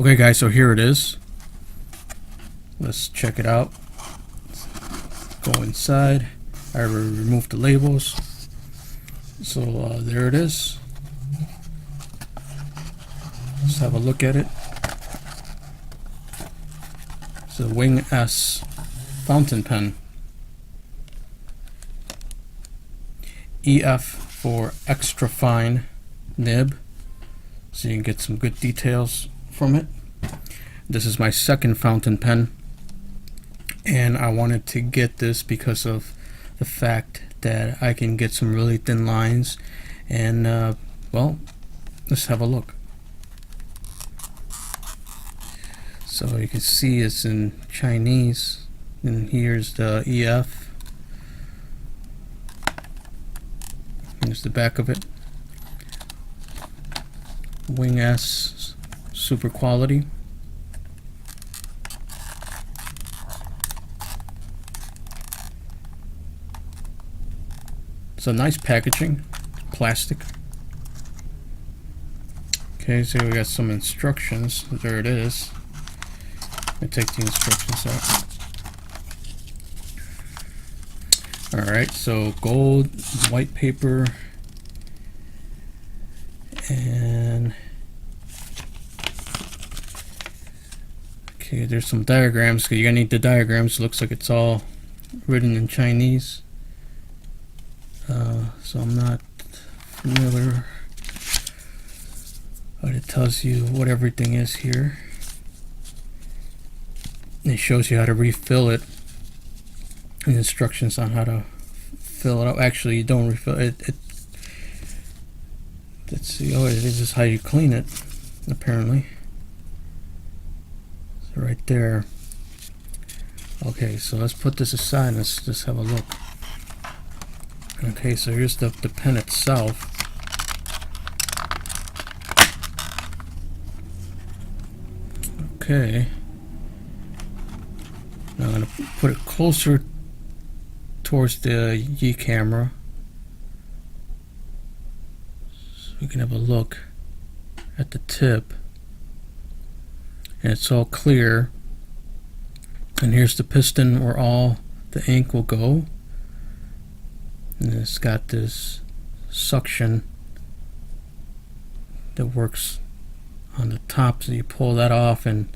Okay guys, so here it is. Let's check it out. Go inside. I removed the labels. So there it is. Let's have a look at it. It's a Wing S fountain pen. EF for extra fine nib, so you can get some good details from it. This is my second fountain pen, and I wanted to get this because of the fact that I can get some really thin lines. And well, let's have a look. So you can see it's in Chinese, and here's the EF. Here's the back of it. Wing S super quality. It's a nice packaging, plastic. Okay, so we got some instructions. There it is. I take the instructions out. Alright, so gold, white paper, and okay, there's some diagrams, because you're gonna need the diagrams. It looks like it's all written in Chinese, so I'm not familiar, but it tells you what everything is here. It shows you how to refill it, and instructions on how to fill it up. Actually, you don't refill it. Let's see. Oh, this is how you clean it, apparently. So right there. Okay, so let's put this aside and let's just have a look. Okay, so here's the pen itself. Okay. Now I'm going to put it closer towards the Yi camera so we can have a look at the tip. And it's all clear. And here's the piston where all the ink will go. And it's got this suction that works on the top, so you pull that off and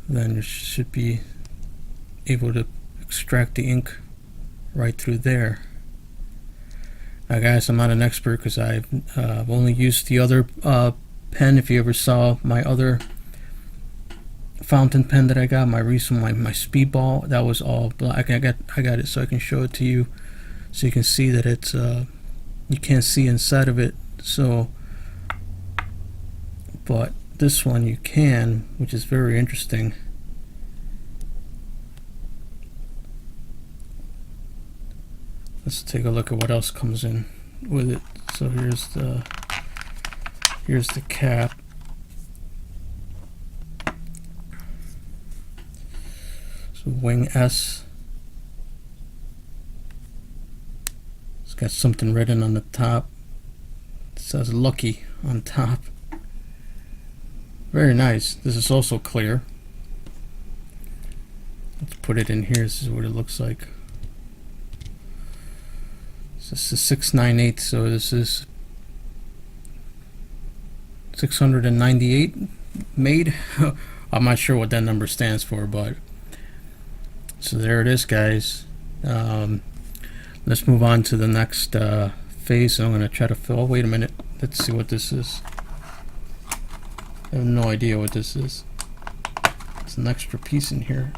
then you should be able to extract the ink right through there. Now guys, I'm not an expert because I've only used the other pen. If you ever saw my other fountain pen that I got, my recent my Speedball, that was all black. I got it so I can show it to you, so you can see that it's you can't see inside of it. So, but this one you can, which is very interesting. Let's take a look at what else comes in with it. So here's the cap. So Wing S. It's got something written on the top. It says Lucky on top. Very nice. This is also clear. Let's put it in here. This is what it looks like. This is 698, so this is 698 made. I'm not sure what that number stands for, but so there it is, guys. Let's move on to the next phase. So I'm going to try to fill. Oh, wait a minute. Let's see what this is. I have no idea what this is. It's an extra piece in here.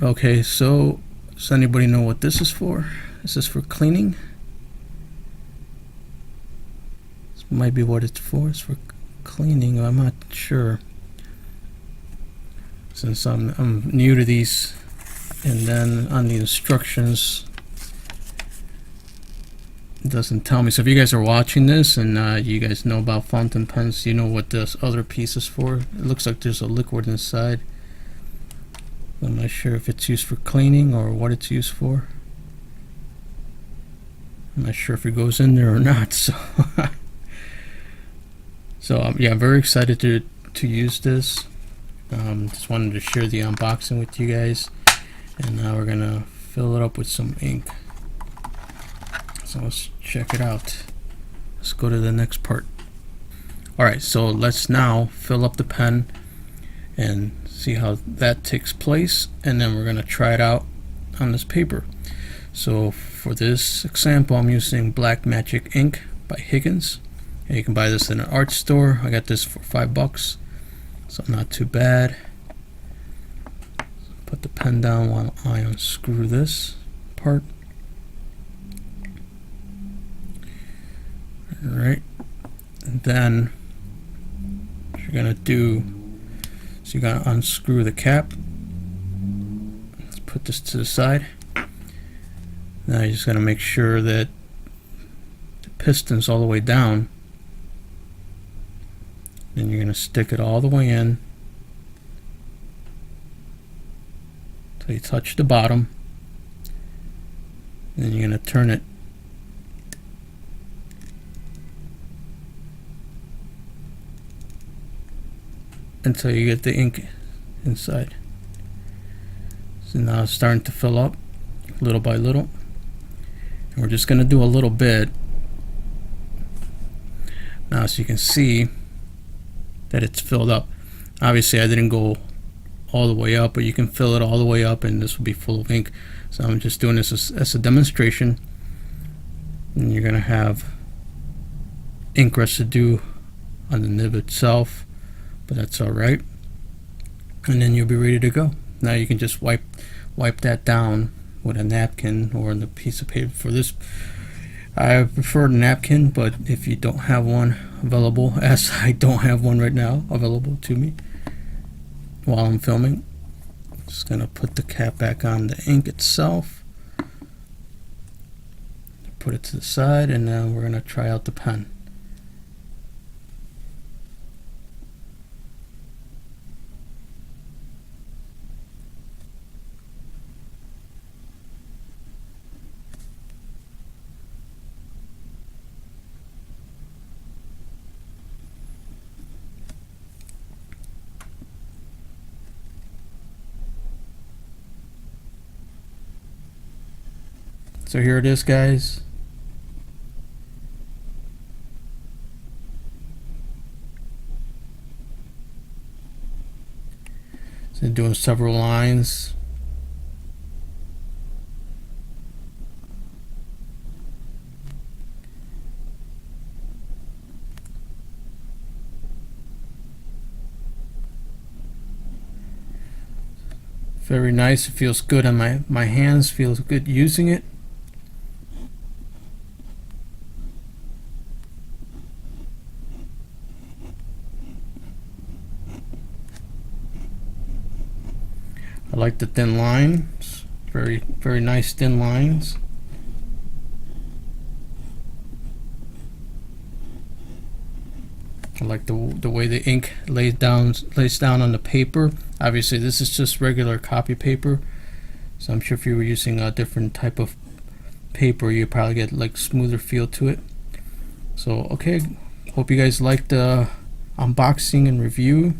Okay, so does anybody know what this is for? Is this for cleaning? This might be what it's for. It's for cleaning. I'm not sure, since I'm new to these. And then on the instructions, It doesn't tell me. So if you guys are watching this and you guys know about fountain pens, you know what this other piece is for. It looks like there's a liquid inside. I'm not sure if it's used for cleaning or what it's used for. I'm not sure if it goes in there or not. So, yeah, I'm very excited to use this. Just wanted to share the unboxing with you guys, and now we're gonna fill it up with some ink. So let's check it out. Let's go to the next part. Alright, so let's now fill up the pen and see how that takes place, and then we're going to try it out on this paper. So for this example, I'm using Black Magic ink by Higgins, and you can buy this in an art store. I got this for $5, so not too bad. Put the pen down while I unscrew this part. Alright, and then what you're gonna do is you're gonna unscrew the cap. Let's put this to the side. Now you're just gonna make sure that the piston's all the way down. Then you're gonna stick it all the way in till you touch the bottom. Then you're gonna turn it until you get the ink inside. So now it's starting to fill up little by little, and we're just going to do a little bit now, so you can see that it's filled up. Obviously I didn't go all the way up, but you can fill it all the way up and this will be full of ink. So I'm just doing this as a demonstration, and you're going to have ink residue on the nib itself, but that's alright, and then you'll be ready to go. Now you can just wipe that down with a napkin or the piece of paper. For this, I prefer a napkin, but if you don't have one available, as I don't have one right now available to me while I'm filming, I'm just gonna put the cap back on the ink itself, put it to the side, and then we're gonna try out the pen. So here it is, guys. So doing several lines. Very nice. It feels good on my hands. Feels good using it. I like the thin lines. Very nice thin lines. I like the way the ink lays down on the paper. Obviously this is just regular copy paper, so I'm sure if you were using a different type of paper you probably get like smoother feel to it. So okay, hope you guys liked the unboxing and review.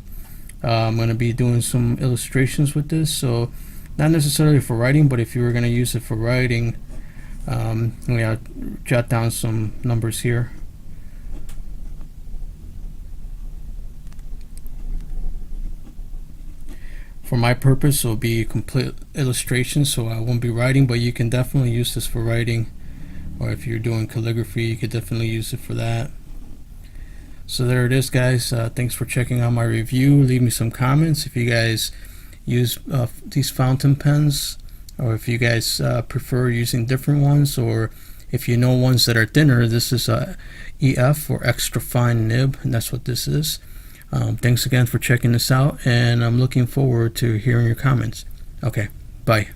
I'm going to be doing some illustrations with this, so not necessarily for writing, but if you were going to use it for writing, yeah, jot down some numbers here. For my purpose, it'll be complete illustration, so I won't be writing, but you can definitely use this for writing, or if you're doing calligraphy, you could definitely use it for that. So there it is, guys. Thanks for checking out my review. Leave me some comments if you guys use these fountain pens, or if you guys prefer using different ones, or if you know ones that are thinner. This is a EF, or extra fine nib, and that's what this is. Thanks again for checking this out, and I'm looking forward to hearing your comments. Okay, bye.